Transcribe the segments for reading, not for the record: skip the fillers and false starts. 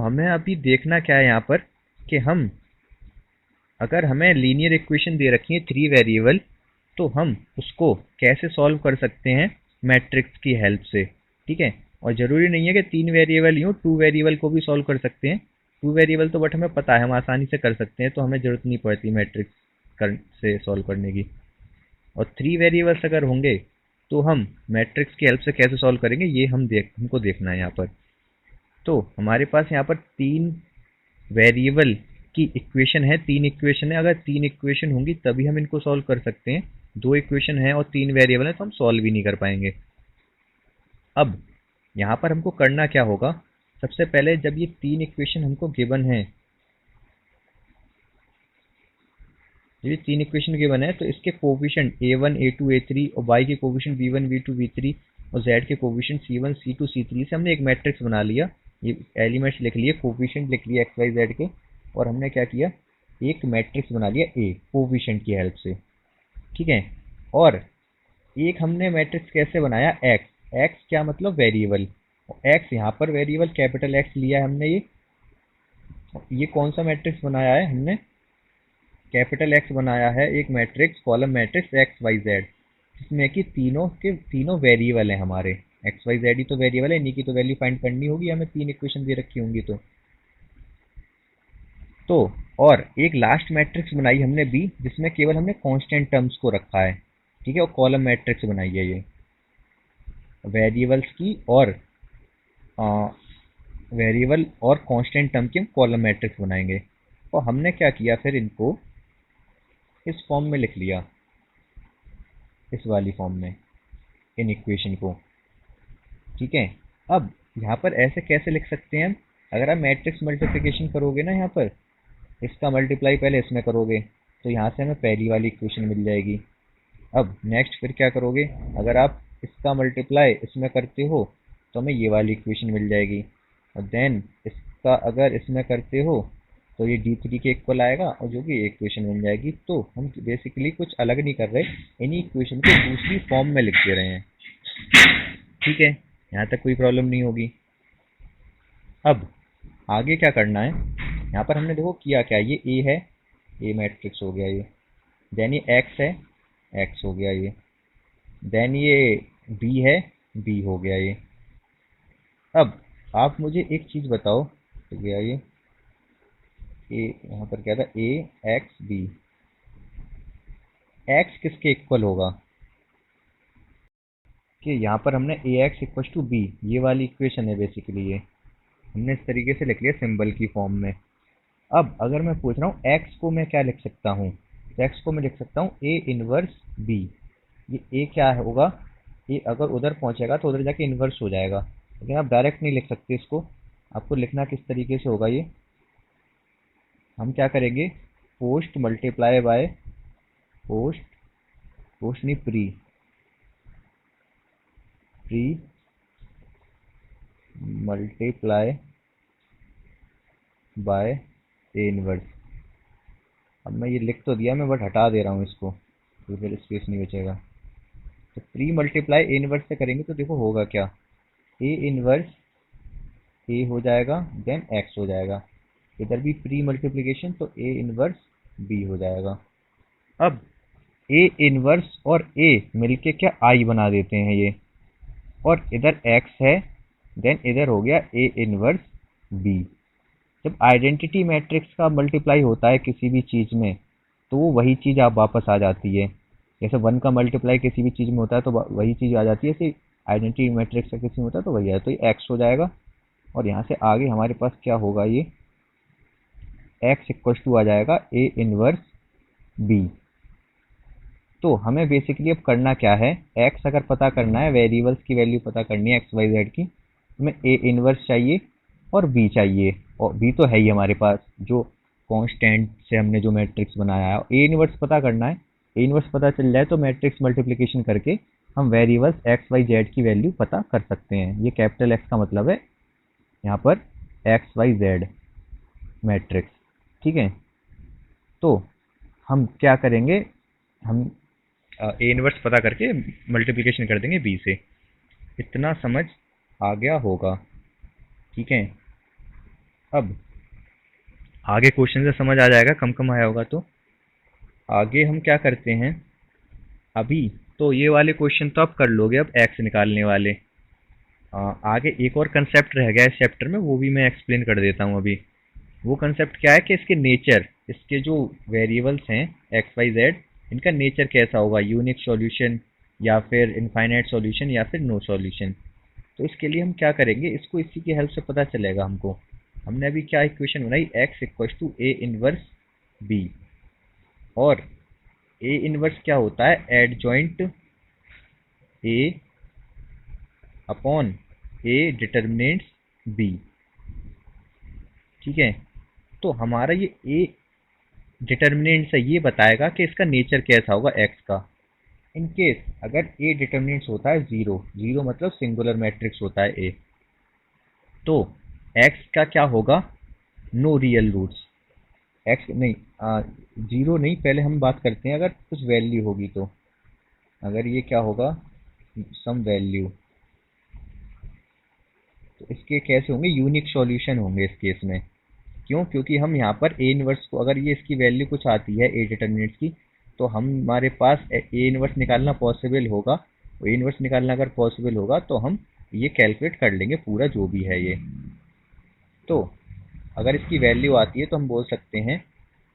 हमें अभी देखना क्या है यहाँ पर कि हम अगर हमें लीनियर इक्वेशन दे रखी है 3 वेरिएबल, तो हम उसको कैसे सॉल्व कर सकते हैं मैट्रिक्स की हेल्प से। ठीक है, और ज़रूरी नहीं है कि 3 वेरिएबल ही हो, 2 वेरिएबल को भी सॉल्व कर सकते हैं। 2 वेरिएबल तो बट हमें पता है, हम आसानी से कर सकते हैं, तो हमें ज़रूरत नहीं पड़ती मैट्रिक्स से सॉल्व करने की। और 3 वेरिएबल्स अगर होंगे तो हम मैट्रिक्स की हेल्प से कैसे सॉल्व करेंगे, ये हमको देखना है यहाँ पर। तो हमारे पास यहाँ पर 3 वेरिएबल की इक्वेशन है, 3 इक्वेशन है। अगर 3 इक्वेशन होंगी तभी हम इनको सॉल्व कर सकते हैं। 2 इक्वेशन है और 3 वेरिएबल है तो हम सॉल्व ही नहीं कर पाएंगे। अब यहाँ पर हमको करना क्या होगा, सबसे पहले जब ये 3 इक्वेशन हमको गिवन है, जब ये 3 इक्वेशन गिवन है तो इसके कोफिशिएंट a1 a2 a3 और y के कोफिशिएंट b1 b2 b3 और z के कोफिशिएंट c1 c2 c3 से हमने एक मैट्रिक्स बना लिया। ये एलिमेंट्स लिख लिए, कोफिशिएंट लिख लिए x y z के, और हमने क्या किया, एक मैट्रिक्स बना लिया a कोफिशिएंट की हेल्प से। ठीक है, और एक हमने मैट्रिक्स कैसे बनाया, x क्या मतलब वेरिएबल, x यहाँ पर वेरिएबल कैपिटल X लिया है हमने। ये कौन सा मैट्रिक्स बनाया है हमने, कैपिटल X बनाया है एक matrix, column matrix X Y Z, जिसमें कि तीनों के तीनों वेरिएबल हैं हमारे। एक्स वाई जेड ही तो वेरिएबल है, इन्हीं की तो वैल्यू फाइंड करनी होगी हमें, 3 इक्वेशन दे रखी होंगी तो और एक लास्ट मैट्रिक्स बनाई हमने बी, जिसमें केवल हमने कांस्टेंट टर्म्स को रखा है। ठीक है, और कॉलम मैट्रिक्स बनाई है ये वेरिएबल्स की, और वेरिएबल और कांस्टेंट टर्म की हम कॉलम मैट्रिक्स बनाएंगे। और हमने क्या किया, फिर इनको इस फॉर्म में लिख लिया, इस वाली फॉर्म में, इन इक्वेशन को। ठीक है, अब यहाँ पर ऐसे कैसे लिख सकते हैं हम, अगर आप मैट्रिक्स मल्टीप्लिकेशन करोगे ना, यहाँ पर इसका मल्टीप्लाई पहले इसमें करोगे तो यहाँ से हमें पहली वाली इक्वेशन मिल जाएगी। अब नेक्स्ट फिर क्या करोगे, अगर आप इसका मल्टीप्लाई इसमें करते हो तो हमें ये वाली इक्वेशन मिल जाएगी, और देन इसका अगर इसमें करते हो तो ये d3 के इक्वल आएगा, और जो कि इक्वेशन बन जाएगी। तो हम बेसिकली कुछ अलग नहीं कर रहे, इन्हीं इक्वेशन को दूसरी फॉर्म में लिख दे रहे हैं। ठीक है, यहाँ तक कोई प्रॉब्लम नहीं होगी। अब आगे क्या करना है, यहाँ पर हमने देखो किया क्या, ये ए है, ए मैट्रिक्स हो गया ये, देन ये एक्स है, एक्स हो गया ये, देन ये बी है, बी हो गया ये। अब आप मुझे एक चीज़ बताओ, हो गया ये ए, यहाँ पर क्या था, ए एक्स बी, एक्स किसके इक्वल होगा, कि यहाँ पर हमने ए एक्स इक्वल टू बी, ये वाली इक्वेशन है बेसिकली, ये हमने इस तरीके से लिख लिया सिंबल की फॉर्म में। अब अगर मैं पूछ रहा हूँ एक्स को मैं क्या लिख सकता हूँ, तो एक्स को मैं लिख सकता हूँ ए इनवर्स बी। ये ए क्या होगा, ए अगर उधर पहुँचेगा तो उधर जाके इन्वर्स हो जाएगा, लेकिन आप डायरेक्ट नहीं लिख सकते इसको। आपको लिखना किस तरीके से होगा, ये हम क्या करेंगे, post multiply by post, post नहीं pre, pre multiply by A inverse. अब मैं ये लिख तो दिया मैं, बट हटा दे रहा हूँ इसको, तो फिर स्पेस नहीं बचेगा। तो प्री मल्टीप्लाई ए इनवर्स से करेंगे तो देखो होगा क्या, ए इनवर्स ए हो जाएगा, देन एक्स हो जाएगा, इधर भी प्री मल्टीप्लिकेशन तो ए इनवर्स बी हो जाएगा। अब ए इनवर्स और ए मिलके क्या आई बना देते हैं ये, और इधर एक्स है, देन इधर हो गया ए इनवर्स बी। जब आइडेंटिटी मैट्रिक्स का मल्टीप्लाई होता है किसी भी चीज़ में, तो वो वही चीज़ आप वापस आ जाती है। जैसे 1 का मल्टीप्लाई किसी भी चीज़ में होता है तो वही चीज़ आ जाती है, ऐसे आइडेंटिटी मैट्रिक्स का किसी में होता है तो वही है, तो ये एक्स हो जाएगा। और यहाँ से आगे हमारे पास क्या होगा, ये एक्स इक्वल टू आ जाएगा ए इनवर्स बी। तो हमें बेसिकली अब करना क्या है, एक्स अगर पता करना है, वेरिएबल्स की वैल्यू पता करनी है एक्स वाई जेड की, हमें ए इनवर्स चाहिए और बी चाहिए, और बी तो है ही हमारे पास, जो कांस्टेंट से हमने जो मैट्रिक्स बनाया है। ए इनवर्स पता करना है, ए इनवर्स पता चल जाए तो मैट्रिक्स मल्टीप्लिकेशन करके हम वेरिएबल्स एक्स वाई जेड की वैल्यू पता कर सकते हैं। ये कैपिटल एक्स का मतलब है यहाँ पर एक्स वाई जेड मैट्रिक्स। ठीक है, तो हम क्या करेंगे, हम ए इनवर्स पता करके मल्टीप्लिकेशन कर देंगे बी से। इतना समझ आ गया होगा, ठीक है। अब आगे क्वेश्चन से समझ आ जाएगा, कम कम आया होगा तो। आगे हम क्या करते हैं अभी, तो ये वाले क्वेश्चन तो आप कर लोगे, अब एक्स निकालने वाले। आगे एक और कंसेप्ट रह गया इस चैप्टर में, वो भी मैं एक्सप्लेन कर देता हूँ अभी। वो कंसेप्ट क्या है कि इसके नेचर, इसके जो वेरिएबल्स हैं एक्स वाई जेड, इनका नेचर कैसा होगा, यूनिक सॉल्यूशन या फिर इनफाइनाइट सॉल्यूशन या फिर नो सॉल्यूशन। तो इसके लिए हम क्या करेंगे, इसको इसी की हेल्प से पता चलेगा हमको। हमने अभी क्या इक्वेशन बनाई, X equal to A inverse B, और ए इनवर्स क्या होता है, adjoint A upon A determinants B. ठीक है, तो हमारा ये ए डिटर्मिनेंट्स है, ये बताएगा कि इसका नेचर कैसा होगा एक्स का। इन केस अगर ए डिटर्मिनेंट्स होता है जीरो, जीरो मतलब सिंगुलर मैट्रिक्स होता है ए, तो एक्स का क्या होगा, नो रियल रूट्स। एक्स नहीं, जीरो नहीं, पहले हम बात करते हैं अगर कुछ वैल्यू होगी तो। अगर ये क्या होगा, सम वैल्यू, तो इसके कैसे होंगे, यूनिक सॉल्यूशन होंगे इस केस में। क्यों, क्योंकि हम यहाँ पर ए इनवर्स को, अगर ये इसकी वैल्यू कुछ आती है ए डिटर्मिनेंट्स की, तो हमारे पास ए इनवर्स निकालना पॉसिबल होगा। ए इनवर्स निकालना अगर पॉसिबल होगा तो हम ये कैलकुलेट कर लेंगे पूरा जो भी है ये। तो अगर इसकी वैल्यू आती है तो हम बोल सकते हैं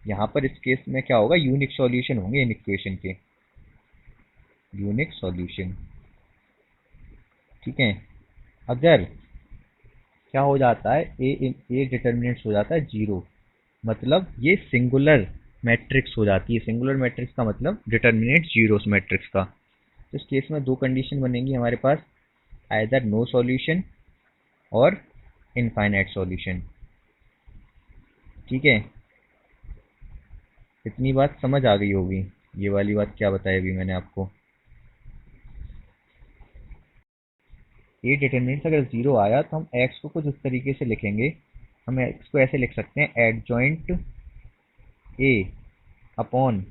यहाँ पर इस केस में क्या होगा, यूनिक सॉल्यूशन होंगे इन इक्वेशन के, यूनिक सॉल्यूशन। ठीक है, अगर क्या हो जाता है, ए डिटर्मिनेंट्स हो जाता है जीरो, मतलब ये सिंगुलर मैट्रिक्स हो जाती है। सिंगुलर मैट्रिक्स का मतलब डिटर्मिनेंट जीरो मैट्रिक्स का। तो इस केस में दो कंडीशन बनेंगी हमारे पास, आइदर नो सॉल्यूशन और इनफाइनाइट सॉल्यूशन। ठीक है, इतनी बात समझ आ गई होगी। ये वाली बात क्या बताई अभी मैंने आपको। ए डिटर्मिनेंट्स अगर जीरो आया तो हम एक्स को कुछ इस तरीके से लिखेंगे, हम एक्स को ऐसे लिख सकते हैं, adjoint A upon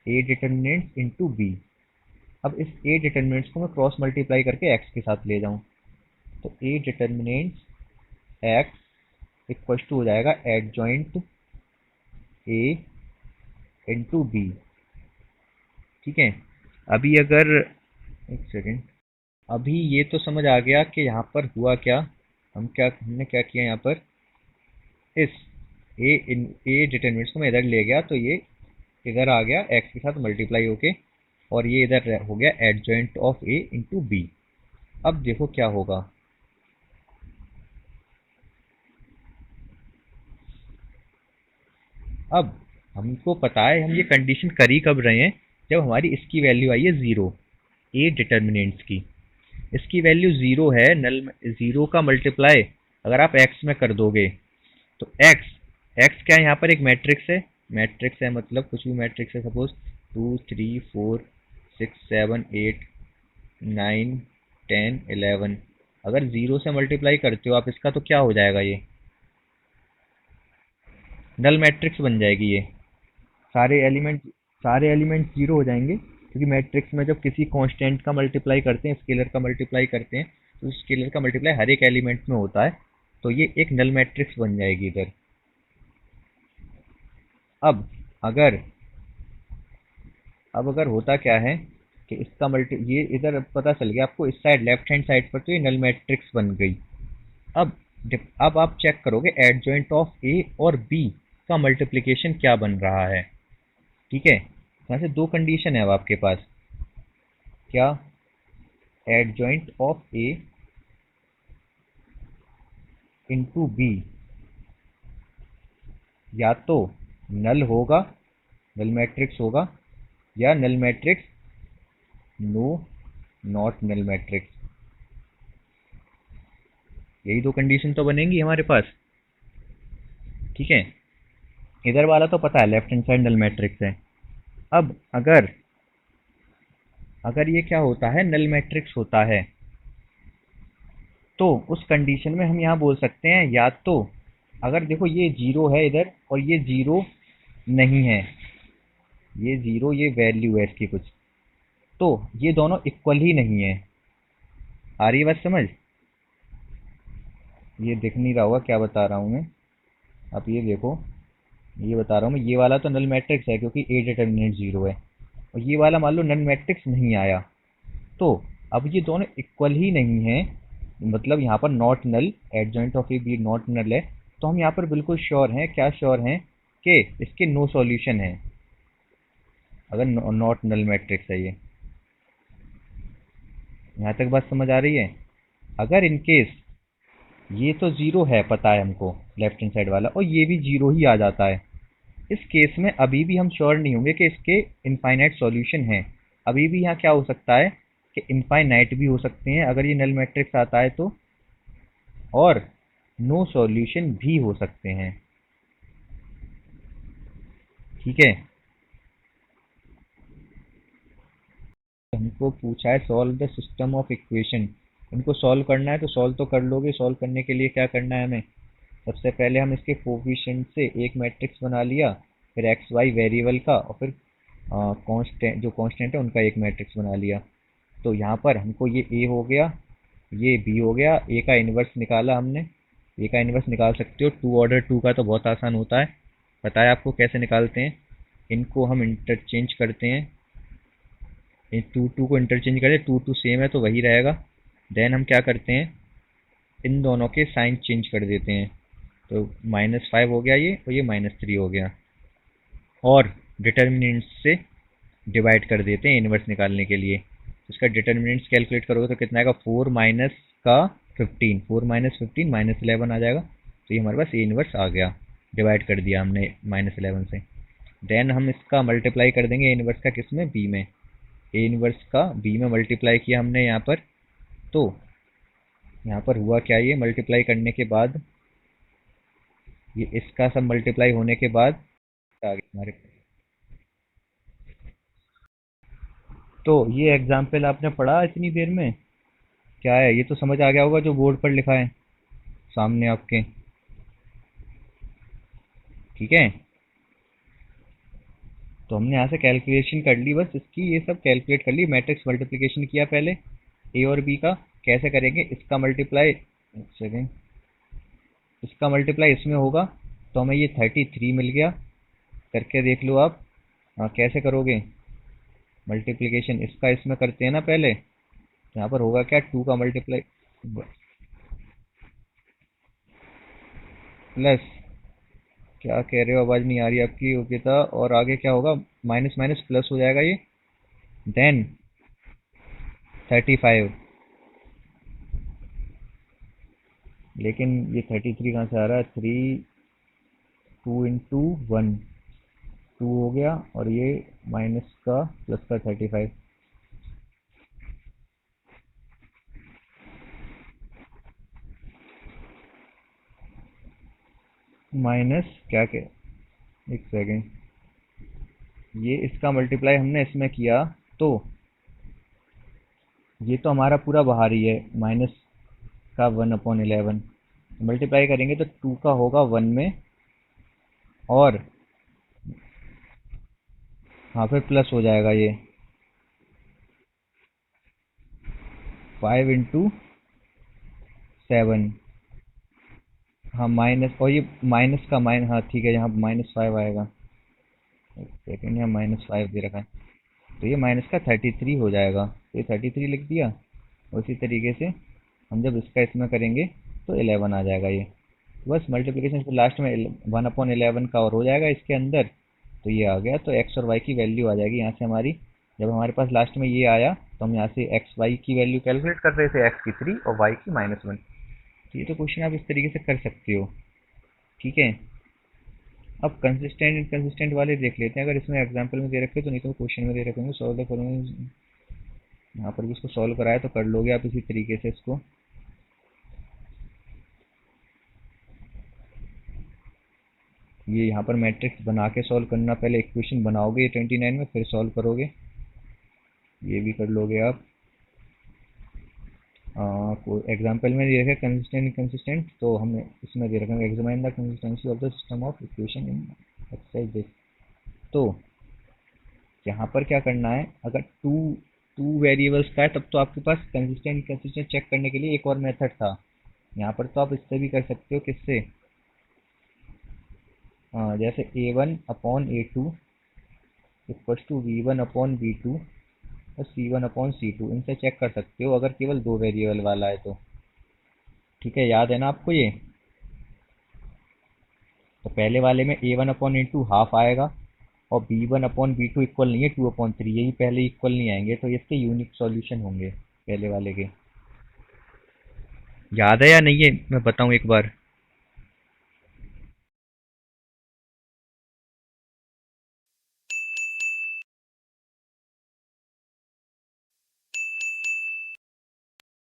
A determinants into B. अब इस ए डिटर्मिनेंट्स को मैं क्रॉस मल्टीप्लाई करके एक्स के साथ ले जाऊं, तो ए डिटर्मिनेंट्स एक्स इक्वल टू हो जाएगा एडजॉइंट ए इंटू बी। ठीक है, अभी अगर, एक सेकेंड, अभी ये तो समझ आ गया कि यहाँ पर हुआ क्या। हमने क्या किया यहाँ पर, इस ए डिटर्मिनेंट्स को मैं इधर ले गया, तो ये इधर आ गया एक्स के साथ मल्टीप्लाई होके, और ये इधर हो गया adjoint of A into B. अब देखो क्या होगा, अब हमको पता है हम ये कंडीशन कर ही कब रहे हैं, जब हमारी इसकी वैल्यू आई है ज़ीरो, ए डिटर्मिनेंट्स की। इसकी वैल्यू ज़ीरो है, नल ज़ीरो का मल्टीप्लाई अगर आप एक्स में कर दोगे, तो एक्स, एक्स क्या है, यहाँ पर एक मैट्रिक्स है, मैट्रिक्स है मतलब कुछ भी मैट्रिक्स है, सपोज 2 3 4 6 7 8 9 10 11। अगर ज़ीरो से मल्टीप्लाई करते हो आप इसका, तो क्या हो जाएगा, ये नल मैट्रिक्स बन जाएगी ये। सारे एलिमेंट जीरो हो जाएंगे, क्योंकि मैट्रिक्स में जब किसी कांस्टेंट का मल्टीप्लाई करते हैं, स्केलर का मल्टीप्लाई करते हैं, तो स्केलर का मल्टीप्लाई हर एक एलिमेंट में होता है, तो ये एक नल मैट्रिक्स बन जाएगी इधर। अब अगर अब अगर होता क्या है कि इसका मल्टी, ये इधर पता चल गया आपको, इस साइड लेफ्ट हैंड साइड पर तो ये नल मैट्रिक्स बन गई। अब अब आप चेक करोगे एडजॉइंट ऑफ ए और बी का मल्टीप्लिकेशन क्या बन रहा है। ठीक है, यहाँ से दो कंडीशन है अब आपके पास, क्या, adjoint of A into B या तो नल होगा, नल मैट्रिक्स होगा, या null matrix no not null matrix. यही दो कंडीशन तो बनेंगी हमारे पास। ठीक है, इधर वाला तो पता है left hand side null matrix है। अब अगर अगर ये क्या होता है, नल मैट्रिक्स होता है, तो उस कंडीशन में हम यहाँ बोल सकते हैं, या तो अगर देखो ये जीरो है इधर और ये जीरो नहीं है, ये जीरो, ये वैल्यू है इसकी कुछ, तो ये दोनों इक्वल ही नहीं है। आ रही है बात समझ, ये दिख नहीं रहा होगा क्या बता रहा हूँ मैं। अब ये देखो, ये बता रहा हूँ मैं, ये वाला तो नल मैट्रिक्स है क्योंकि ए डिटर्मिनेंट 0 है, और ये वाला मान लो नल मैट्रिक्स नहीं आया। तो अब ये दोनों इक्वल ही नहीं है, मतलब यहाँ पर not null, adjoint of A B not null है। तो हम यहाँ पर बिल्कुल श्योर हैं, क्या श्योर हैं, कि इसके नो सॉल्यूशन है, अगर नॉट नल मैट्रिक्स है ये। यहाँ तक बात समझ आ रही है? अगर इन केस ये तो जीरो है, पता है हमको लेफ्ट हैंड साइड वाला, और ये भी जीरो ही आ जाता है, इस केस में अभी भी हम श्योर नहीं होंगे कि इसके इनफाइनाइट सॉल्यूशन है। अभी भी यहाँ क्या हो सकता है कि इनफाइनाइट भी हो सकते हैं अगर ये नल मैट्रिक्स आता है तो, और नो सॉल्यूशन भी हो सकते हैं। ठीक है, हमको पूछा है solve the system of equation, इनको सॉल्व करना है तो सॉल्व तो कर लोगे। सॉल्व करने के लिए क्या करना है हमें, सबसे पहले हम इसके कोफिशिएंट से एक मैट्रिक्स बना लिया, फिर एक्स वाई वेरिएबल का, और फिर कांस्टेंट, जो कांस्टेंट है उनका एक मैट्रिक्स बना लिया। तो यहाँ पर हमको ये ए हो गया, ये बी हो गया, ए का इन्वर्स निकाला हमने। ए का इन्वर्स निकाल सकते हो, टू ऑर्डर टू का तो बहुत आसान होता है, पता है आपको कैसे निकालते हैं। इनको हम इंटरचेंज करते हैं, इन टू टू को इंटरचेंज करें, टू टू सेम है तो वही रहेगा। देन हम क्या करते हैं, इन दोनों के साइन चेंज कर देते हैं, तो -5 हो गया ये, और ये -3 हो गया, और डिटर्मिनेंट से डिवाइड कर देते हैं इन्वर्स निकालने के लिए। तो इसका डिटर्मिनेंट्स कैलकुलेट करोगे तो कितना आएगा, 4 माइनस का 15, 4 माइनस 15 -11 आ जाएगा। तो ये हमारे पास ए इन्वर्स आ गया, डिवाइड कर दिया हमने -11 से। देन हम इसका मल्टीप्लाई कर देंगे ए इन्वर्स का, किस में, बी में। ए इन्वर्स का बी में मल्टीप्लाई किया हमने यहाँ पर, तो यहाँ पर हुआ क्या, ये मल्टीप्लाई करने के बाद, ये इसका सब मल्टीप्लाई होने के बाद आ गया हमारे। तो ये एग्जाम्पल आपने पढ़ा इतनी देर में, क्या है ये तो समझ आ गया होगा जो बोर्ड पर लिखा है सामने आपके। ठीक है, तो हमने यहाँ से कैलकुलेशन कर ली, बस इसकी ये सब कैलकुलेट कर ली। मैट्रिक्स मल्टीप्लिकेशन किया पहले ए और बी का, कैसे करेंगे, इसका मल्टीप्लाई, एक सेकेंड, इसका मल्टीप्लाई इसमें होगा, तो हमें ये 33 मिल गया। करके देख लो आप। हाँ, कैसे करोगे मल्टीप्लिकेशन, इसका इसमें करते हैं ना पहले, तो यहाँ पर होगा क्या, टू का मल्टीप्लाई प्लस, क्या कह रहे हो, आवाज़ नहीं आ रही आपकी योग्यता, और आगे क्या होगा, माइनस माइनस प्लस हो जाएगा ये, देन 35। लेकिन ये 33 कहाँ से आ रहा है, three, two into one, two हो गया, और ये माइनस का प्लस का 35, माइनस क्या के, एक सेकेंड, ये इसका मल्टीप्लाई हमने इसमें किया, तो ये तो हमारा पूरा बाहर ही है, माइनस का 1/11, मल्टीप्लाई करेंगे तो टू का होगा वन में, और हाँ फिर प्लस हो जाएगा ये 5 इंटू 7। हाँ माइनस, और ये माइनस का माइनस, हाँ ठीक है, यहाँ -5 आएगा, एक सेकेंड, यहाँ -5 दे रखा है, तो ये माइनस का 33 हो जाएगा, तो ये 33 लिख दिया। उसी तरीके से हम जब इसका इसमें करेंगे तो 11 आ जाएगा ये। तो बस मल्टीप्लिकेशन फिर लास्ट में 1/11 का और हो जाएगा इसके अंदर, तो ये आ गया। तो एक्स और वाई की वैल्यू आ जाएगी यहाँ से हमारी, जब हमारे पास लास्ट में ये आया तो हम यहाँ से एक्स वाई की वैल्यू कैलकुलेट कर रहे थे, एक्स की 3 और वाई की -1। तो ये तो क्वेश्चन आप इस तरीके से कर सकते हो। ठीक है, अब कंसिस्टेंट इनकंसिस्टेंट वाले देख लेते हैं, अगर इसमें एग्जाम्पल में दे रखे तो, नहीं तो क्वेश्चन में दे रखे होंगे। सॉल्व द फॉलोइंग, यहाँ पर भी इसको सॉल्व कराया तो कर लोगे आप इसी तरीके से इसको। ये यहाँ पर मैट्रिक्स बना के सॉल्व करना, पहले इक्वेशन बनाओगे 29 में, फिर सॉल्व करोगे, ये भी कर लोगे आप। को एग्जाम्पल में दे रखा है कंसिस्टेंट इनकंसिस्टेंट, तो हमें इसमें दे रखा है examine the consistency of the system of equation in exercise this. तो यहाँ पर क्या करना है, अगर टू टू वेरिएबल्स का है तब तो आपके पास कंसिस्टेंट इनकंसिस्टेंट चेक करने के लिए एक और मेथड था। यहाँ पर तो आप इससे भी कर सकते हो, किससे, हाँ, जैसे A1/A2 इक्वल्स टू V1/V2 और C1/C2, इनसे चेक कर सकते हो अगर केवल दो वेरिएबल वाला है तो। ठीक है, याद है ना आपको ये? तो पहले वाले में A1/A2 हाफ आएगा, और B1/B2 इक्वल नहीं है 2/3, यही पहले इक्वल नहीं आएंगे, तो इसके यूनिक सॉल्यूशन होंगे पहले वाले के। याद है या नहीं है, मैं बताऊं एक बार?